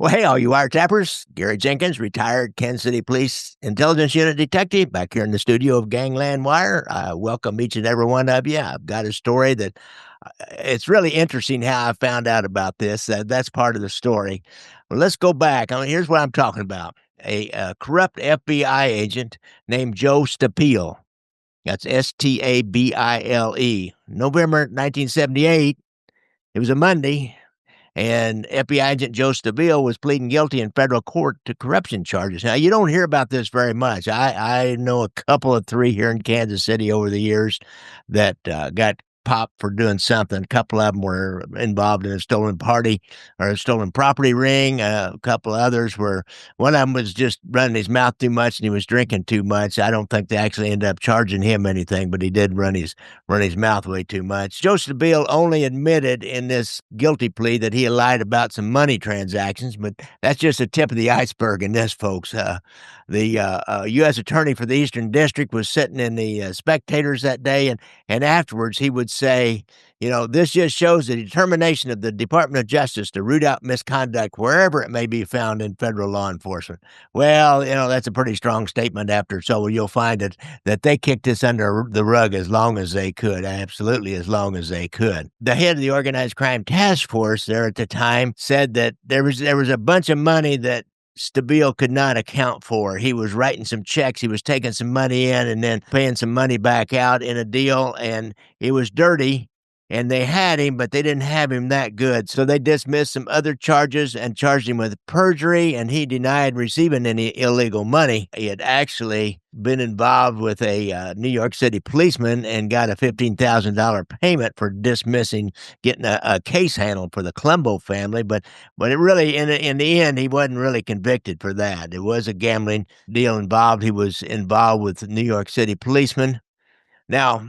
Well, hey, all you wiretappers. Gary Jenkins, retired Kansas City Police Intelligence Unit detective, back here in the studio of Gangland Wire. I welcome each and every one of you. I've got a story that it's really interesting how I found out about this. That's part of the story. Well, let's go back. Here's what I'm talking about. A corrupt FBI agent named Joe Stabile. That's Stabile. November 1978. It was a Monday. And FBI agent Joe Stabile was pleading guilty in federal court to corruption charges. Now, you don't hear about this very much. I know a couple of three here in Kansas City over the years that got popped for doing something. A couple of them were involved in a stolen party or a stolen property ring. A couple of others were, one of them was just running his mouth too much and he was drinking too much. I don't think they actually ended up charging him anything, but he did run his mouth way too much. Joe Stabile only admitted in this guilty plea that he had lied about some money transactions, but that's just the tip of the iceberg in this, folks. The U.S. Attorney for the Eastern District was sitting in the spectators that day, and afterwards he would say, this just shows the determination of the Department of Justice to root out misconduct wherever it may be found in federal law enforcement. Well, that's a pretty strong statement after, so you'll find that they kicked this under the rug as long as they could, absolutely as long as they could. The head of the Organized Crime Task Force there at the time said that there was a bunch of money that Stabile could not account for. He was writing some checks. He was taking some money in and then paying some money back out in a deal, and it was dirty. And they had him, but they didn't have him that good. So they dismissed some other charges and charged him with perjury, and he denied receiving any illegal money. He had actually been involved with a New York City policeman and got a $15,000 payment for getting a case handled for the Colombo family. But it really, in the end, he wasn't really convicted for that. It was a gambling deal involved. He was involved with New York City policemen. Now,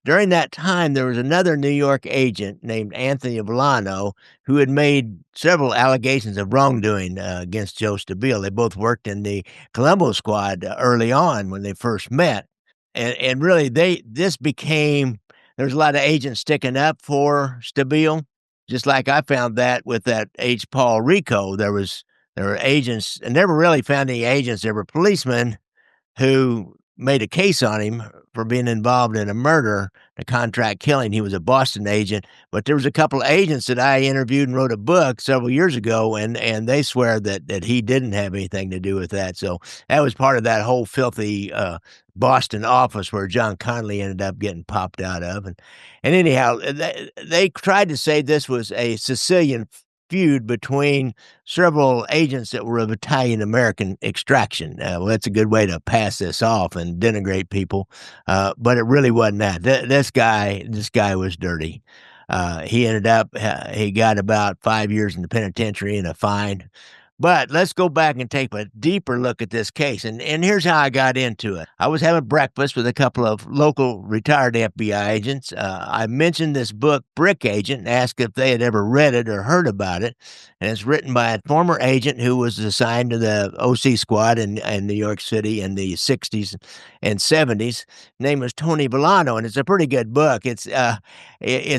during that time, there was another New York agent named Anthony Volano who had made several allegations of wrongdoing against Joe Stabile. They both worked in the Colombo squad early on when they first met, and really, this became there was a lot of agents sticking up for Stabile, just like I found that with that H. Paul Rico. There were agents, and never really found any agents. There were policemen who made a case on him for being involved in a murder, a contract killing. He was a Boston agent, but there was a couple of agents that I interviewed and wrote a book several years ago, and they swear that he didn't have anything to do with that. So that was part of that whole filthy Boston office where John Connolly ended up getting popped out of. And anyhow, they tried to say this was a Sicilian feud between several agents that were of Italian American extraction. Well, that's a good way to pass this off and denigrate people, but it really wasn't that. This guy was dirty. He ended up he got about 5 years in the penitentiary and a fine. But let's go back and take a deeper look at this case. And here's how I got into it. I was having breakfast with a couple of local retired FBI agents. I mentioned this book, Brick Agent, and asked if they had ever read it or heard about it. And it's written by a former agent who was assigned to the OC squad in New York City in the 60s and 70s. His name was Tony Volano, and it's a pretty good book. It's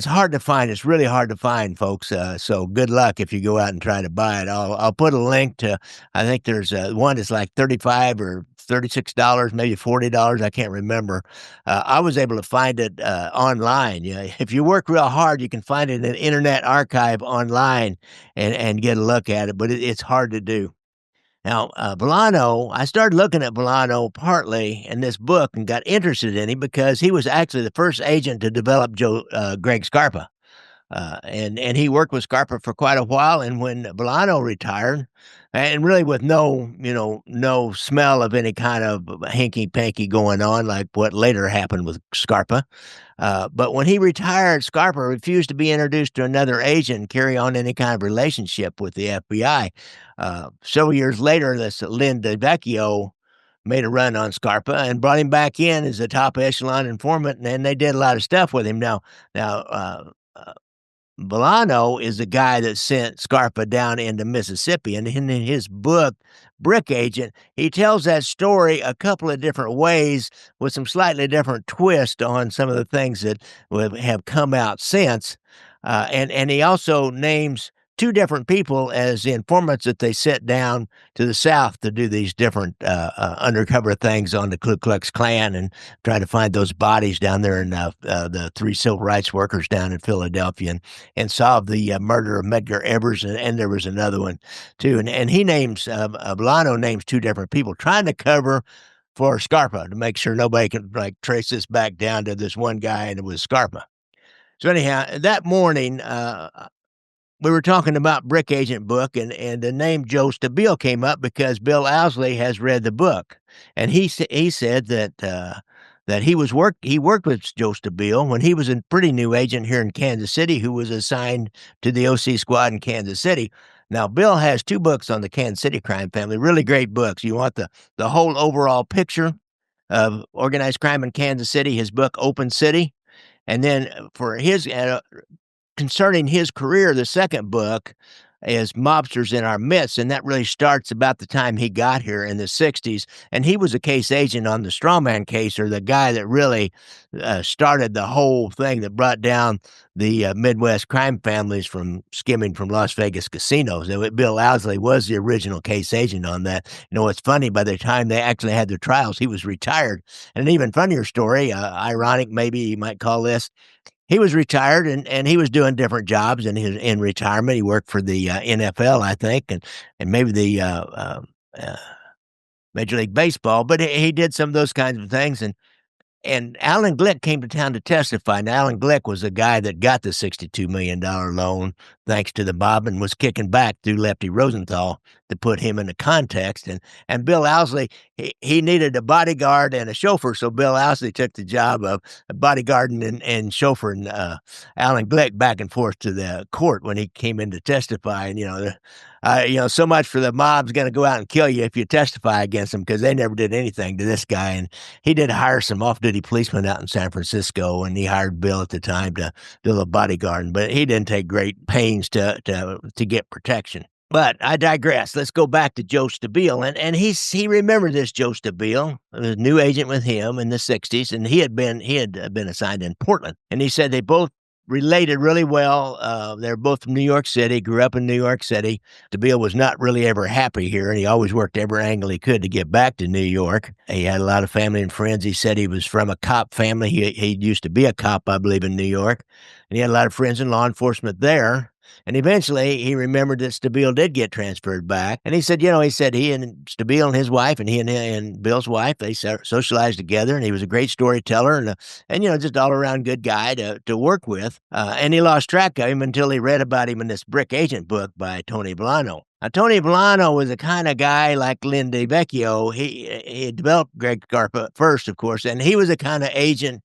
hard to find. It's really hard to find, folks. So good luck if you go out and try to buy it. I'll put a link to, I think there's one that's like $35 or $36, maybe $40. I can't remember. I was able to find it online. If you work real hard, you can find it in an internet archive online and get a look at it, but it's hard to do. Now, Volano, I started looking at Volano partly in this book and got interested in him because he was actually the first agent to develop Greg Scarpa. And he worked with Scarpa for quite a while. And when Volano retired, and really with no smell of any kind of hanky-panky going on like what later happened with Scarpa. But when he retired, Scarpa refused to be introduced to another agent and carry on any kind of relationship with the FBI. Several years later, this Lynn DeVecchio made a run on Scarpa and brought him back in as a top echelon informant, and they did a lot of stuff with him. Now, Volano is the guy that sent Scarpa down into Mississippi, and in his book, Brick Agent, he tells that story a couple of different ways with some slightly different twist on some of the things that have come out since. And he also names two different people as the informants that they sent down to the South to do these different undercover things on the Ku Klux Klan and try to find those bodies down there in the three civil rights workers down in Philadelphia and solve the murder of Medgar Evers. And there was another one, too. And he names, Bolano names two different people trying to cover for Scarpa to make sure nobody can like trace this back down to this one guy, and it was Scarpa. So anyhow, that morning, we were talking about Brick Agent book, and the name Joe Stabile came up because Bill Owsley has read the book, and he said that he worked with Joe Stabile when he was a pretty new agent here in Kansas City, who was assigned to the OC squad in Kansas City. Now, Bill has two books on the Kansas City crime family, really great books. You want the whole overall picture of organized crime in Kansas City, his book Open City, and then for his concerning his career, the second book is Mobsters in Our Midst, and that really starts about the time he got here in the 60s, and he was a case agent on the strawman case, or the guy that really started the whole thing that brought down the Midwest crime families from skimming from Las Vegas casinos. Bill Owsley was the original case agent on that. You know, what's funny, by the time they actually had their trials, he was retired. And an even funnier story, ironic maybe you might call this, he was retired and he was doing different jobs in retirement. He worked for the NFL, I think, and maybe the Major League Baseball, but he did some of those kinds of things. And Alan Glick came to town to testify. Now, Alan Glick was the guy that got the $62 million loan thanks to the mob and was kicking back through Lefty Rosenthal to put him into context. And Bill Owsley, he needed a bodyguard and a chauffeur, so Bill Owsley took the job of bodyguarding and chauffeuring Alan Glick back and forth to the court when he came in to testify. And, so much for the mob's going to go out and kill you if you testify against them, because they never did anything to this guy. And he did hire some off-duty policemen out in San Francisco, and he hired Bill at the time to do a bodyguard, but he didn't take great pains to get protection. But I digress. Let's go back to Joe Stabile, and he remembered this Joe Stabile, a new agent with him in the 60s, and he had been assigned in Portland, and he said they both related really well. They're both from New York City, grew up in New York City. Stabile was not really ever happy here, and he always worked every angle he could to get back to New York. He had a lot of family and friends. He said he was from a cop family. He used to be a cop, I believe, in New York, and he had a lot of friends in law enforcement there. And eventually, he remembered that Stabile did get transferred back. And he said, he and Stabile and his wife and he and Bill's wife, they socialized together, and he was a great storyteller and just all-around good guy to work with. And he lost track of him until he read about him in this Brick Agent book by Tony Bolano. Now, Tony Bolano was the kind of guy like Lynn DeVecchio. He developed Greg Scarpa first, of course, and he was the kind of agent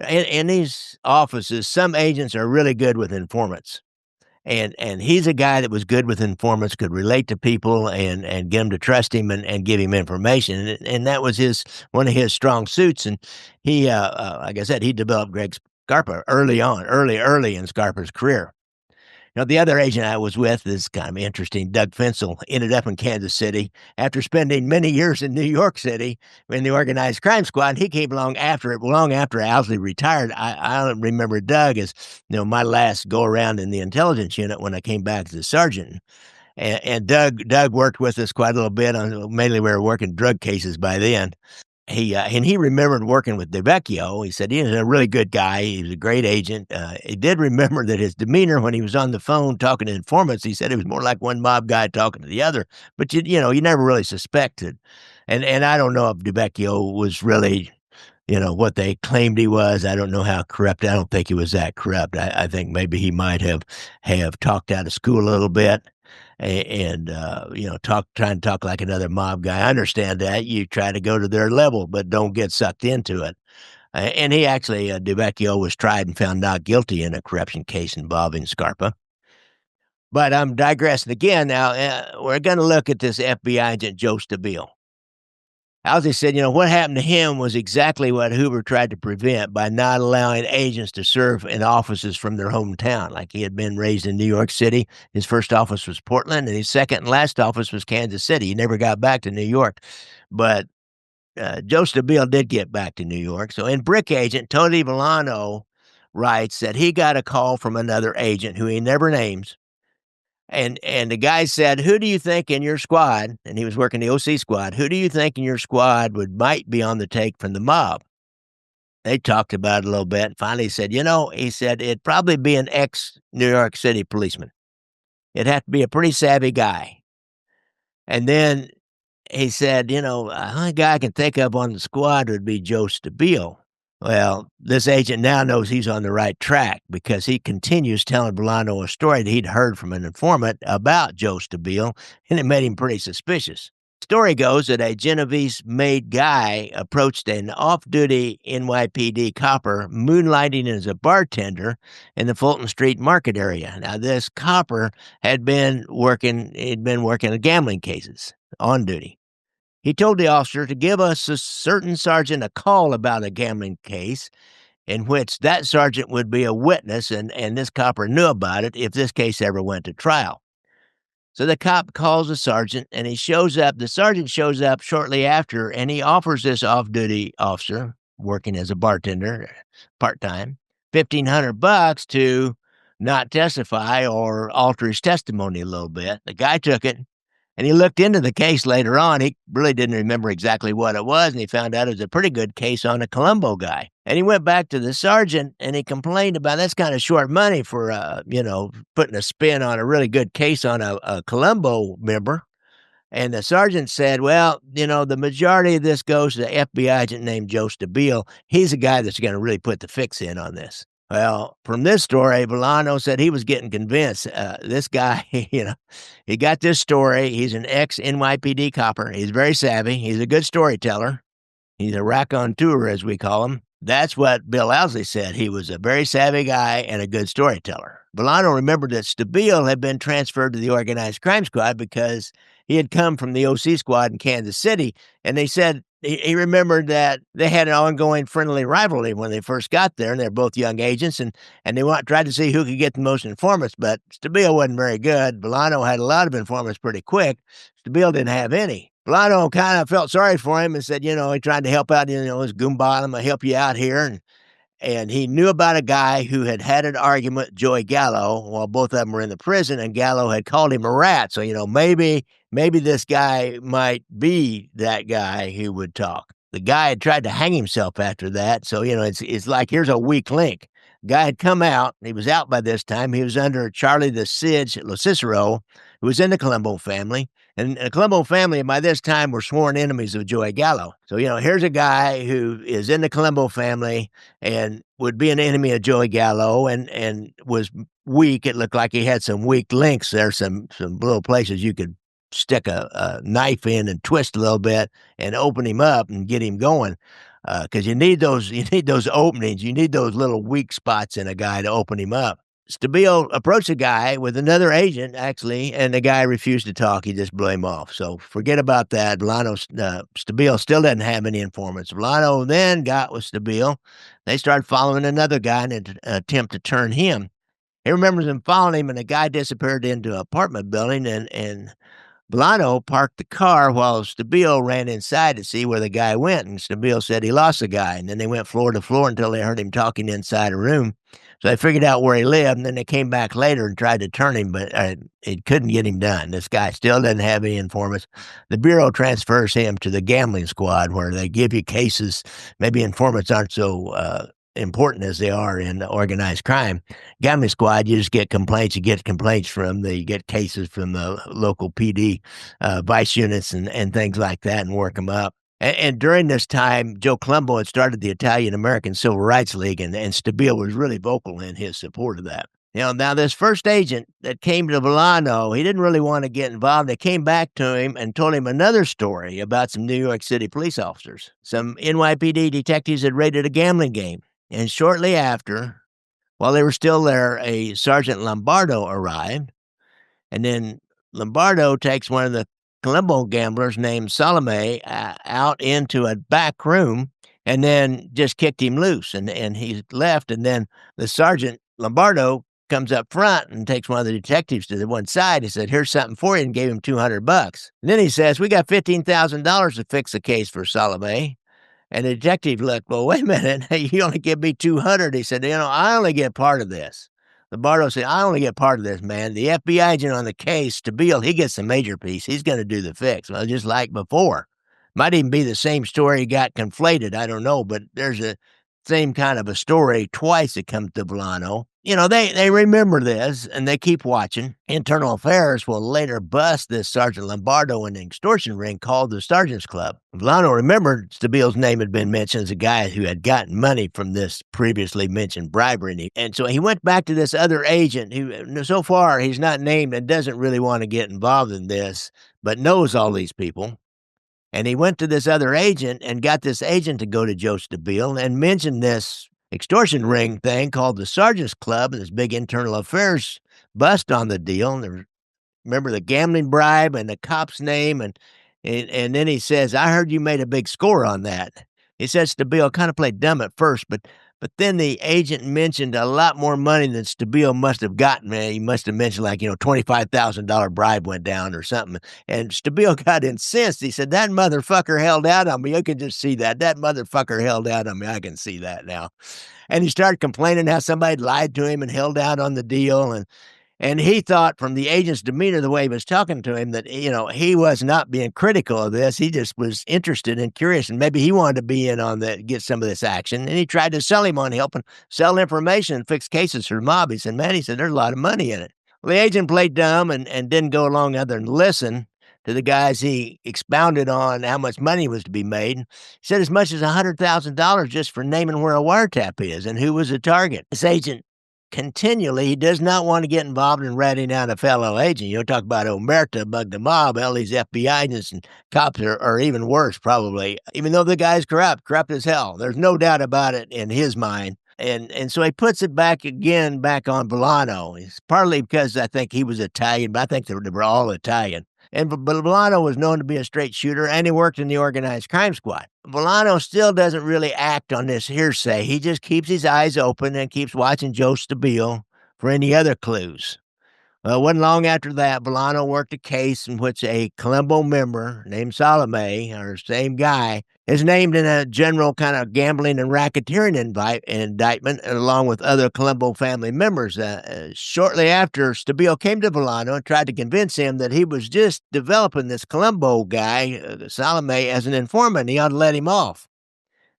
in these offices. Some agents are really good with informants. And he's a guy that was good with informants, could relate to people and get them to trust him and give him information. And that was one of his strong suits. And he, like I said, he developed Greg Scarpa early in Scarpa's career. The other agent I was with is kind of interesting. Doug Fensel ended up in Kansas City after spending many years in New York City in the organized crime squad. He came along long after Owsley retired. I remember Doug as, my last go around in the intelligence unit when I came back as a sergeant. And Doug worked with us quite a little bit mainly we were working drug cases by then. He remembered working with DeVecchio. He said he was a really good guy. He was a great agent. He did remember that his demeanor when he was on the phone talking to informants, he said it was more like one mob guy talking to the other. But you never really suspected. And I don't know if DeVecchio was really, what they claimed he was. I don't know how corrupt. I don't think he was that corrupt. I think maybe he might have talked out of school a little bit. And trying to talk like another mob guy. I understand that. You try to go to their level, but don't get sucked into it. And he actually, DeVecchio was tried and found not guilty in a corruption case involving Scarpa. But I'm digressing again now. We're going to look at this FBI agent, Joe Stabile. Owsley said, what happened to him was exactly what Hoover tried to prevent by not allowing agents to serve in offices from their hometown. Like he had been raised in New York City. His first office was Portland, and his second and last office was Kansas City. He never got back to New York. But Joe Stabile did get back to New York. So in Brick Agent, Tony Bolano writes that he got a call from another agent who he never names, And the guy said, "Who do you think in your squad," and he was working the OC squad, "Who do you think in your squad might be on the take from the mob?" They talked about it a little bit. Finally, he said, he said, "It'd probably be an ex-New York City policeman. It'd have to be a pretty savvy guy." And then he said, "The only guy I can think of on the squad would be Joe Stabile." Well, this agent now knows he's on the right track because he continues telling Bolano a story that he'd heard from an informant about Joe Stabile, and it made him pretty suspicious. Story goes that a Genovese-made guy approached an off-duty NYPD copper moonlighting as a bartender in the Fulton Street Market area. Now, this copper he'd been working in gambling cases on duty. He told the officer to give a certain sergeant a call about a gambling case in which that sergeant would be a witness, and this copper knew about it if this case ever went to trial. So the cop calls the sergeant, and he shows up. The sergeant shows up shortly after, and he offers this off-duty officer working as a bartender, part-time, $1,500 to not testify or alter his testimony a little bit. The guy took it, and he looked into the case later on. He really didn't remember exactly what it was, and he found out it was a pretty good case on a Colombo guy. And he went back to the sergeant, and he complained about that's kind of short money for, putting a spin on a really good case on a Colombo member. And the sergeant said, "Well, the majority of this goes to the FBI agent named Joe Stabile. He's the guy that's going to really put the fix in on this." Well, from this story, Bolano said he was getting convinced. This guy, he got this story. He's an ex-NYPD copper. He's very savvy. He's a good storyteller. He's a raconteur, as we call him. That's what Bill Owsley said. He was a very savvy guy and a good storyteller. Bolano remembered that Stabile had been transferred to the organized crime squad because he had come from the OC squad in Kansas City, and they said he remembered that they had an ongoing friendly rivalry when they first got there, and they're both young agents, and they tried to see who could get the most informants, but Stabile wasn't very good. Bolano had a lot of informants pretty quick. Stabile didn't have any. Bolano kind of felt sorry for him and said, he tried to help out, his Goombah, I'm going to help you out here, and he knew about a guy who had had an argument with Joey Gallo while both of them were in the prison, and Gallo had called him a rat. So, maybe this guy might be that guy who would talk. The guy had tried to hang himself after that. So, it's like, here's a weak link. Guy had come out. He was out by this time. He was under Charlie the Sidge Cicero, who was in the Colombo family. And the Colombo family, by this time, were sworn enemies of Joey Gallo. So, here's a guy who is in the Colombo family and would be an enemy of Joey Gallo and was weak. It looked like he had some weak links there, some little places you could stick a knife in and twist a little bit and open him up and get him going. Because you need those openings. You need those little weak spots in a guy to open him up. Stabile approached the guy with another agent, actually, and the guy refused to talk. He just blew him off. So forget about that. Stabile still doesn't have any informants. Bolano then got with Stabile. They started following another guy in an attempt to turn him. He remembers them following him, and the guy disappeared into an apartment building, and Bolano parked the car while Stabile ran inside to see where the guy went, and Stabile said he lost the guy, and then they went floor to floor until they heard him talking inside a room. So they figured out where he lived, and then they came back later and tried to turn him, but it couldn't get him done. This guy still doesn't have any informants. The Bureau transfers him to the gambling squad, where they give you cases. Maybe informants aren't so important as they are in organized crime. Gambling squad, you just get complaints. You get cases from the local PD vice units and things like that and work them up. And during this time, Joe Colombo had started the Italian-American Civil Rights League, and Stabile was really vocal in his support of that. Now this first agent that came to Bolano, he didn't really want to get involved. They came back to him and told him another story about some New York City police officers. Some NYPD detectives had raided a gambling game. And shortly after, while they were still there, a Sergeant Lombardo arrived, and then Lombardo takes one of the Colombo gamblers named Salome out into a back room and then just kicked him loose, and he left, and then the Sergeant Lombardo comes up front and takes one of the detectives to the one side. He said, "Here's something for you," and gave him $200. And then he says, "We got $15,000 to fix the case for Salome." And the detective looked, "Well, wait a minute, you only give me 200. He said, "I only get part of this. Lombardo said, I only get part of this, man. The FBI agent on the case, Stabile, he gets the major piece. He's going to do the fix. Well, just like before. Might even be the same story got conflated. I don't know, but there's a same kind of a story twice that comes to Volano. They remember this and they keep watching. Internal Affairs will later bust this Sergeant Lombardo in an extortion ring called the Sergeants Club. Volano remembered Stabile's name had been mentioned as a guy who had gotten money from this previously mentioned bribery. And so he went back to this other agent who, so far, he's not named and doesn't really want to get involved in this, but knows all these people. And he went to this other agent and got this agent to go to Joe Stabile and mention this extortion ring thing called the Sergeants Club and this big internal affairs bust on the deal. And there was, remember the gambling bribe and the cop's name. And then he says, I heard you made a big score on that. He says Stabile kind of played dumb at first, but then the agent mentioned a lot more money than Stabile must have gotten. Man, he must have mentioned like, $25,000 bribe went down or something. And Stabile got incensed. He said, that motherfucker held out on me. You can just see that. That motherfucker held out on me. I can see that now. And he started complaining how somebody lied to him and held out on the deal. And he thought from the agent's demeanor, the way he was talking to him, that, he was not being critical of this. He just was interested and curious, and maybe he wanted to be in on that, get some of this action. And he tried to sell him on helping sell information and fix cases for the mob. He said, there's a lot of money in it. Well, the agent played dumb and didn't go along other than listen to the guys. He expounded on how much money was to be made. He said as much as $100,000 just for naming where a wiretap is and who was the target. This agent continually, he does not want to get involved in ratting out a fellow agent. Talk about omerta, bug the mob. Well, these FBI agents and cops are even worse, probably, even though the guy's corrupt as hell. There's no doubt about it in his mind. And so he puts it back on Volano. It's partly because I think he was Italian, but I think they were all Italian. But Volano was known to be a straight shooter, and he worked in the organized crime squad. Volano still doesn't really act on this hearsay. He just keeps his eyes open and keeps watching Joe Stabile for any other clues. Well, it wasn't long after that, Volano worked a case in which a Colombo member named Salome, or same guy, is named in a general kind of gambling and racketeering indictment, along with other Colombo family members. Shortly after, Stabile came to Volano and tried to convince him that he was just developing this Colombo guy, Salome, as an informant. He ought to let him off.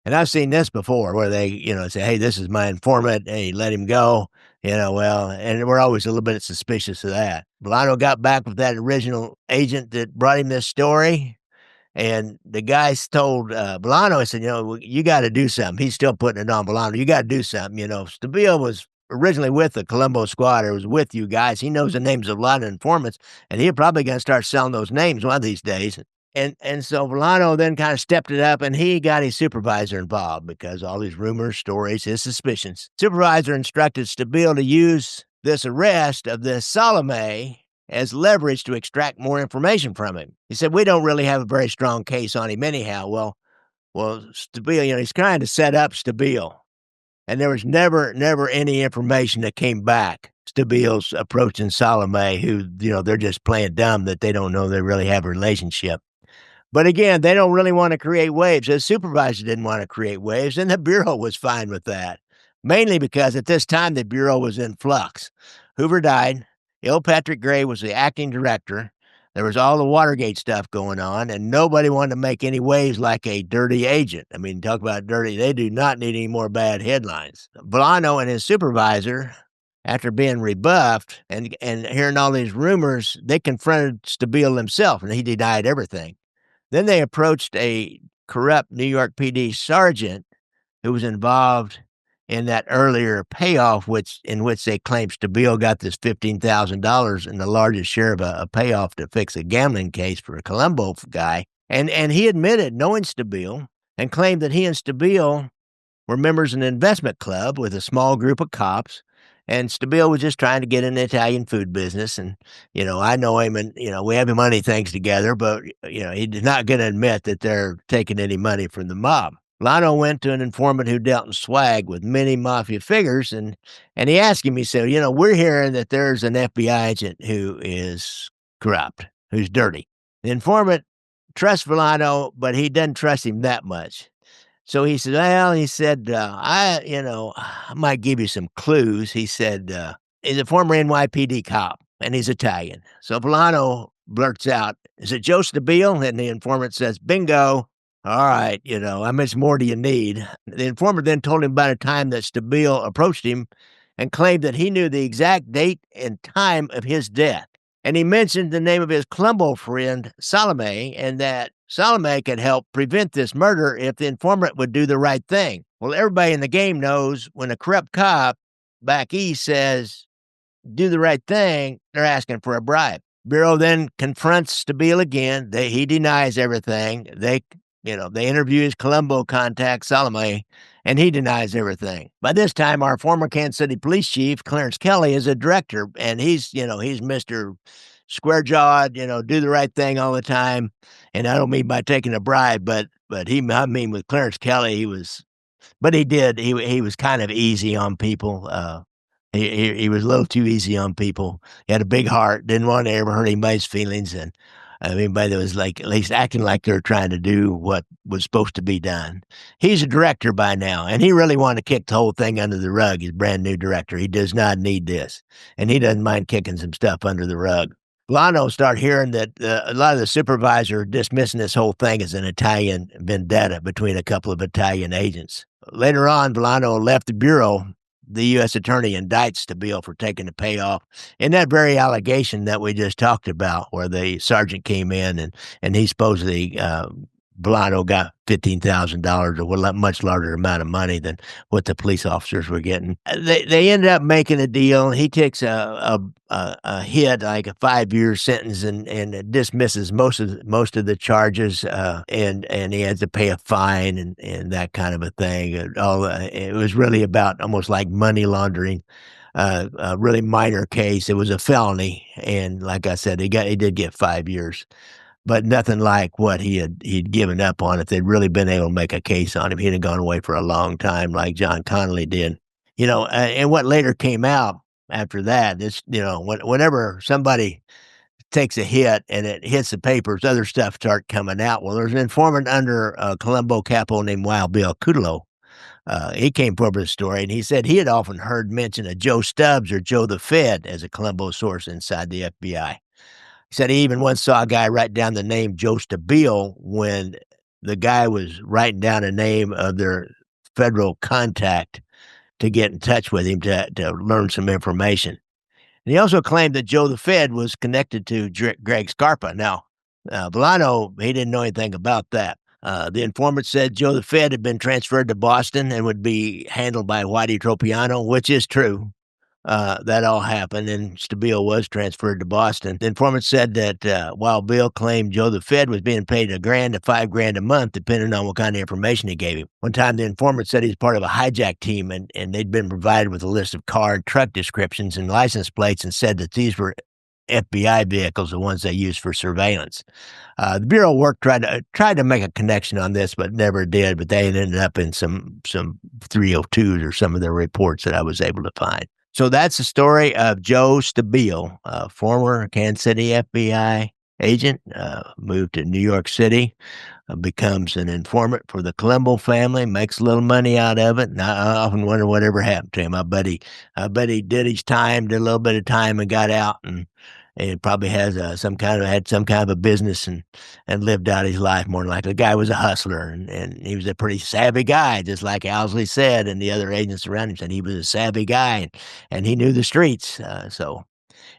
And I've seen this before where they, say, hey, this is my informant. Hey, let him go. And we're always a little bit suspicious of that. Volano got back with that original agent that brought him this story. And the guys told Volano, he said, you got to do something. He's still putting it on Volano. You got to do something. Stabile was originally with the Colombo squad, or was with you guys. He knows the names of a lot of informants, and he's probably going to start selling those names one of these days. And so Volano then kind of stepped it up, and he got his supervisor involved because all these rumors, stories, his suspicions. Supervisor instructed Stabile to use this arrest of this Salome as leverage to extract more information from him. He said, we don't really have a very strong case on him anyhow. Well, Stabile, he's trying to set up Stabile. And there was never any information that came back. Stabile's approaching Salome, who, they're just playing dumb that they don't know they really have a relationship. But again, they don't really want to create waves. The supervisor didn't want to create waves, and the Bureau was fine with that, mainly because at this time the Bureau was in flux. Hoover died. L. Patrick Gray was the acting director. There was all the Watergate stuff going on, and nobody wanted to make any waves like a dirty agent. Talk about dirty. They do not need any more bad headlines. Volano and his supervisor, after being rebuffed and hearing all these rumors, they confronted Stabile himself, and he denied everything. Then they approached a corrupt New York PD sergeant who was involved in that earlier payoff, in which they claimed Stabile got this $15,000 and the largest share of a payoff to fix a gambling case for a Colombo guy. And he admitted knowing Stabile and claimed that he and Stabile were members of an investment club with a small group of cops. And Stabile was just trying to get in the Italian food business. And, I know him and, we have money things together, but, he's not going to admit that they're taking any money from the mob. Lano went to an informant who dealt in swag with many mafia figures. And he asked him, he said, we're hearing that there's an FBI agent who is corrupt, who's dirty. The informant trusts Volano, but he doesn't trust him that much. So he said, I might give you some clues. He said, He's a former NYPD cop, and he's Italian. So Villano blurts out, "Is it Joe Stabile?" And the informant says, "Bingo." All right, how much more do you need? The informant then told him about a time that Stabile approached him and claimed that he knew the exact date and time of his death. And he mentioned the name of his Colombo friend, Salome, and that Salome could help prevent this murder if the informant would do the right thing. Well, everybody in the game knows when a corrupt cop back east says, do the right thing, they're asking for a bribe. Bureau then confronts Stabile again. He denies everything. They interview his Colombo contact, Salome, and he denies everything. By this time, our former Kansas City police chief, Clarence Kelly, is a director, and he's Mr. Square jawed, do the right thing all the time. And I don't mean by taking a bribe, but I mean with Clarence Kelly, but he did. He was kind of easy on people. He was a little too easy on people. He had a big heart, didn't want to ever hurt anybody's feelings, and anybody that was like at least acting like they're trying to do what was supposed to be done. He's a director by now, and he really wanted to kick the whole thing under the rug. He's a brand new director. He does not need this, and he doesn't mind kicking some stuff under the rug. Lano start hearing that a lot of the supervisor dismissing this whole thing as an Italian vendetta between a couple of Italian agents. Later on, Villano left the bureau. The U.S. attorney indicts Stabile for taking the payoff in that very allegation that we just talked about, where the sergeant came in and he supposedly Villano got $15,000 or a much larger amount of money than what the police officers were getting. They ended up making a deal. He takes a hit, like a 5-year sentence, and dismisses most of the charges. And he had to pay a fine and that kind of a thing. It was really about almost like money laundering. A really minor case. It was a felony, and like I said, he did get 5 years. But nothing like what he'd given up on. If they'd really been able to make a case on him, he'd have gone away for a long time, like John Connolly did. And what later came out after that is, whenever somebody takes a hit and it hits the papers, other stuff start coming out. Well, there's an informant under a Colombo capo named Wild Bill Cudlo. He came forward with a story, and he said he had often heard mention of Joe Stubbs or Joe the Fed as a Colombo source inside the FBI. He said he even once saw a guy write down the name Joe Stabile when the guy was writing down a name of their federal contact to get in touch with him to learn some information. And he also claimed that Joe the Fed was connected to Greg Scarpa. Now, Villano, he didn't know anything about that. The informant said Joe the Fed had been transferred to Boston and would be handled by Whitey Tropiano, which is true. That all happened, and Stabile was transferred to Boston. The informant said that while Bill claimed Joe the Fed was being paid $1,000 to $5,000 a month, depending on what kind of information he gave him. One time, the informant said he's part of a hijack team, and they'd been provided with a list of car and truck descriptions and license plates, and said that these were FBI vehicles, the ones they used for surveillance. The Bureau of Work tried to make a connection on this, but never did. But they ended up in some 302s or some of their reports that I was able to find. So that's the story of Joe Stabile, former Kansas City FBI agent, moved to New York City, becomes an informant for the Colombo family, makes a little money out of it. And I often wonder whatever happened to him. I bet he did his time, did a little bit of time, and got out, and probably has had some kind of a business and lived out his life more than likely. The guy was a hustler, and he was a pretty savvy guy, just like Owsley said, and the other agents around him said he was a savvy guy, and he knew the streets. So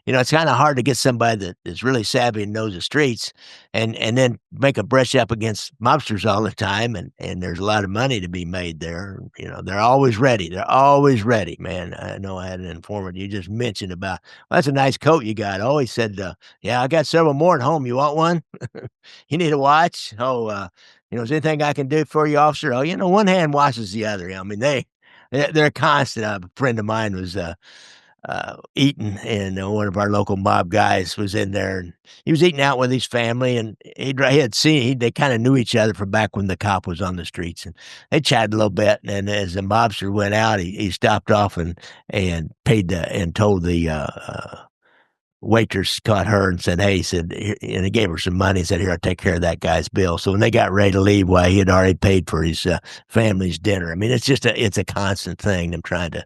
it's kind of hard to get somebody that is really savvy and knows the streets and then make a brush up against mobsters all the time. And there's a lot of money to be made there. They're always ready. They're always ready, man. I know I had an informant you just mentioned about, well, that's a nice coat you got. Oh, he said, yeah, I got several more at home. You want one? You need a watch? Oh, is there anything I can do for you, officer? Oh, one hand washes the other. I mean, they're constant. A friend of mine was, eating, and one of our local mob guys was in there, and he was eating out with his family, and they kind of knew each other from back when the cop was on the streets, and they chatted a little bit. And as the mobster went out, he stopped off and paid and told the waitress, caught her and said, "Hey," he said, and he gave her some money and said, "Here, I'll take care of that guy's bill." So when they got ready to leave, he had already paid for his family's dinner. I mean, it's a constant thing. Them trying to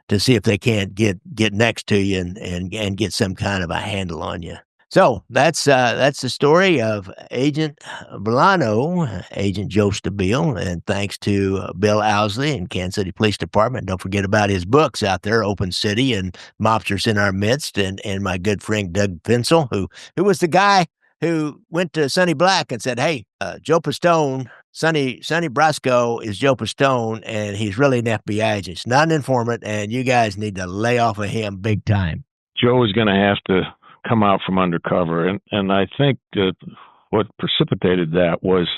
to see if they can't get next to you and get some kind of a handle on you. So that's the story of Agent Bolano, Agent Joe Stabile, and thanks to Bill Owsley and Kansas City Police Department. Don't forget about his books out there, Open City and Mobsters in Our Midst, and my good friend Doug Pencil, who was the guy who went to Sonny Black and said, "Hey, Joe Pistone, Sonny Brasco is Joe Pistone, and he's really an FBI agent. He's not an informant, and you guys need to lay off of him big time." Joe is going to have to come out from undercover, and I think that what precipitated that was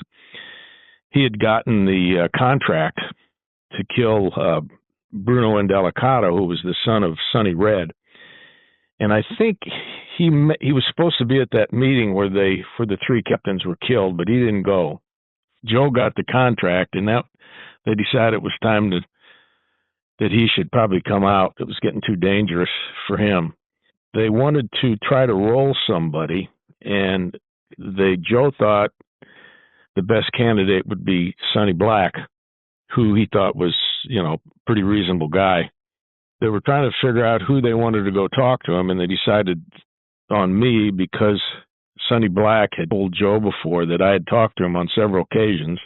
he had gotten the contract to kill Bruno Indelicato, who was the son of Sonny Red, and I think he was supposed to be at that meeting where the three captains were killed, but he didn't go. Joe got the contract, and that they decided it was time that he should probably come out. It was getting too dangerous for him. They wanted to try to roll somebody, and Joe thought the best candidate would be Sonny Black, who he thought was, pretty reasonable guy. They were trying to figure out who they wanted to go talk to him, and they decided on me because Sonny Black had told Joe before that I had talked to him on several occasions.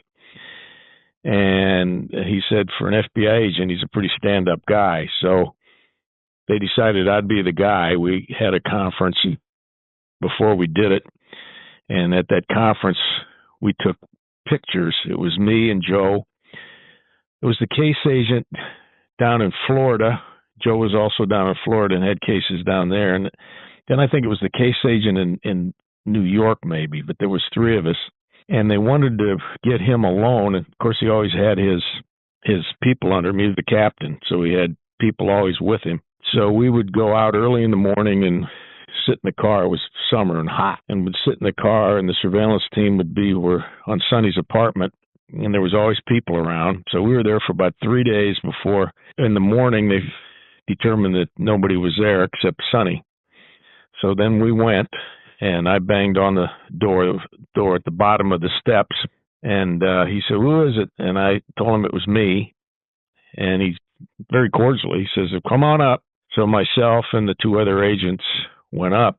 And he said for an FBI agent, he's a pretty stand-up guy. So they decided I'd be the guy. We had a conference before we did it. And at that conference, we took pictures. It was me and Joe. It was the case agent down in Florida. Joe was also down in Florida and had cases down there. And then I think it was the case agent in New York maybe, but there was three of us. And they wanted to get him alone. And, of course, he always had his people under him. He was the captain, so he had people always with him. So we would go out early in the morning and sit in the car. It was summer and hot. And we'd sit in the car, and the surveillance team were on Sonny's apartment, and there was always people around. So we were there for about 3 days before, in the morning, they determined that nobody was there except Sonny. So then we went, and I banged on the door at the bottom of the steps, and he said, "Who is it?" And I told him it was me, and he very cordially says, "Come on up." So myself and the two other agents went up,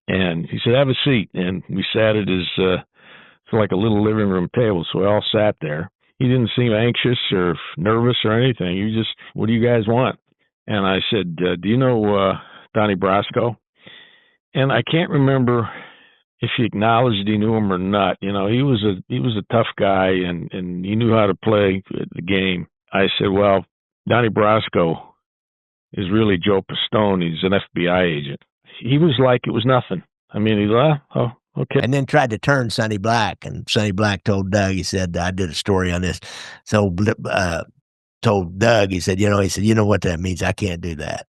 and he said, "Have a seat." And we sat at his, it's like a little living room table, so we all sat there. He didn't seem anxious or nervous or anything. He just, "What do you guys want?" And I said, "Do you know Donnie Brasco?" And I can't remember if he acknowledged he knew him or not. He was a tough guy, and he knew how to play the game. I said, "Well, Donnie Brasco is really Joe Pistone. He's an FBI agent." He was like it was nothing. I mean, he laughed. "Oh, okay." And then tried to turn Sonny Black, and Sonny Black told Doug, he said, "I did a story on this." So told Doug, he said, "You know what that means? I can't do that."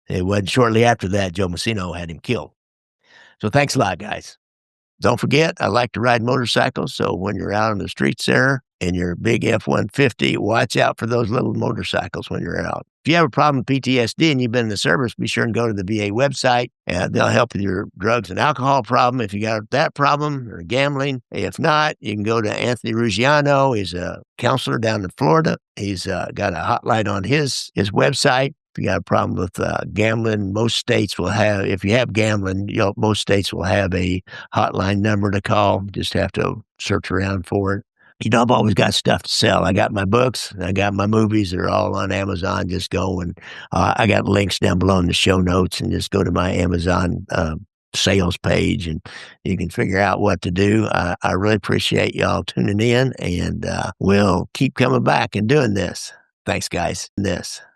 It wasn't shortly after that Joe Massino had him killed. So thanks a lot, guys. Don't forget, I like to ride motorcycles, so when you're out on the streets there in your big F-150, watch out for those little motorcycles when you're out. If you have a problem with PTSD and you've been in the service, be sure and go to the VA website. They'll help with your drugs and alcohol problem if you got that problem, or gambling. If not, you can go to Anthony Ruggiano. He's a counselor down in Florida. He's got a hotline on his website. If you got a problem with gambling, most states will have, if you have gambling, most states will have a hotline number to call. Just have to search around for it. I've always got stuff to sell. I got my books, I got my movies. They're all on Amazon. Just go and I got links down below in the show notes, and just go to my Amazon sales page, and you can figure out what to do. I really appreciate y'all tuning in, and we'll keep coming back and doing this. Thanks, guys.